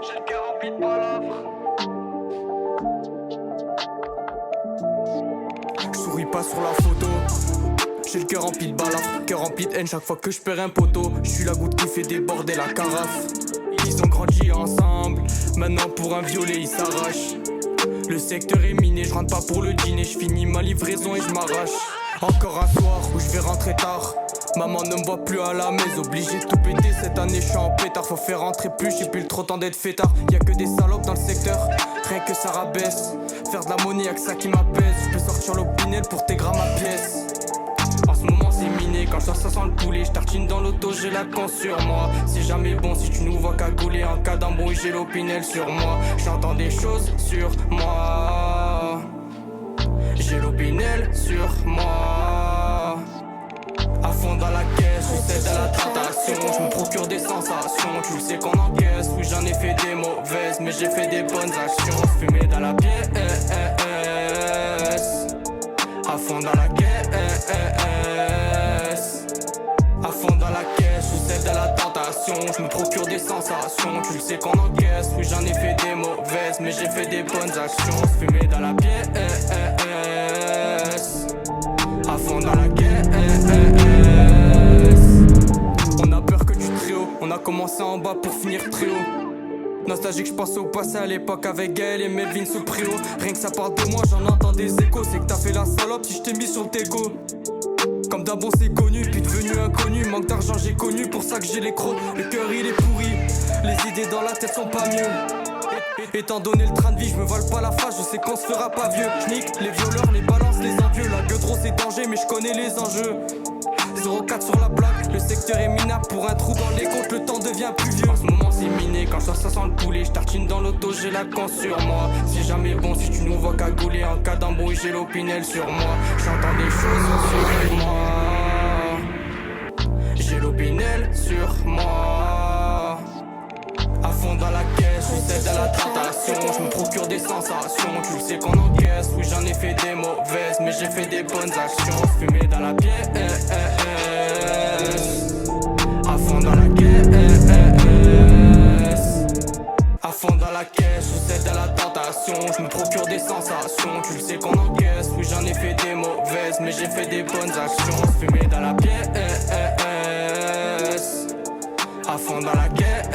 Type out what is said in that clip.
J'ai le cœur rempli de palabres. Je souris pas sur la photo. J'ai le cœur rempli de balafres, cœur rempli de haine chaque fois que je perds un poteau. Je suis la goutte qui fait déborder la carafe. Ils ont grandi ensemble, maintenant pour un violet ils s'arrachent. Le secteur est miné, je rentre pas pour le dîner. Je finis ma livraison et je m'arrache. Encore un soir où je vais rentrer tard. Maman ne me voit plus à la maison, obligé de tout péter. Cette année je suis en pétard, faut faire rentrer plus. J'ai plus trop temps d'être fêtard. Y'a que des salopes dans le secteur, rien que ça rabaisse. Faire de la monnaie, y'a que ça qui m'apaise. Je peux sortir l'opinel pour tes grammes à pièce. En ce moment c'est miné, quand je sors ça sent le poulet. Je tartine dans l'auto, j'ai la con sur moi. C'est jamais bon si tu nous vois cagouler. En cas d'embrouille j'ai l'opinel sur moi. J'entends des choses sur moi. J'ai l'opinel sur moi. À fond dans la caisse, je cède à la tentation. Je me procure des sensations, tu le sais qu'on encaisse. Oui j'en ai fait des mauvaises, mais j'ai fait des bonnes actions. Fumé dans la pièce, à fond dans la caisse. À fond dans la caisse, je cède à la tentation. Je me procure des sensations, tu le sais qu'on encaisse. Oui j'en ai fait des mauvaises, mais j'ai fait des bonnes actions. Fumé dans la pièce, à fond dans la caisse. On a peur que du très haut, on a commencé en bas pour finir très haut. Nostalgique, je pense au passé à l'époque avec Gaël et Melvin sous Prio. Rien que ça parle de moi, j'en entends des échos. C'est que t'as fait la salope si je t'ai mis sur le déco. Comme d'abord c'est connu, puis devenu inconnu. Manque d'argent j'ai connu, pour ça que j'ai les crocs. Le cœur il est pourri, les idées dans la tête sont pas mieux. Étant donné le train de vie, je me vole pas la face, je sais qu'on se fera pas vieux. J'nique les violeurs, les balances, les envieux. La gueule trop c'est danger, mais je connais les enjeux. 0,4 sur la plaque, le secteur est minable. Pour un trou dans les comptes, le temps devient plus vieux. En ce moment c'est miné, quand je sors ça sent le poulet. Je tartine dans l'auto, j'ai la con sur moi. C'est jamais bon si tu nous vois cagouler. En cas d'embrouille, j'ai l'opinel sur moi. J'entends des choses sur moi. J'ai l'opinel sur moi. À fond dans la caisse, je cède à la tentation. Je me procure des sensations, tu le sais qu'on encaisse. Oui j'en ai fait des mauvaises, mais j'ai fait des bonnes actions. Fumé dans la pièce, à fond dans la caisse. À fond dans la caisse, je cède à la tentation. Je me procure des sensations, tu le sais qu'on encaisse. Oui j'en ai fait des mauvaises, mais j'ai fait des bonnes actions. Fumé dans la pièce, à fond dans la caisse.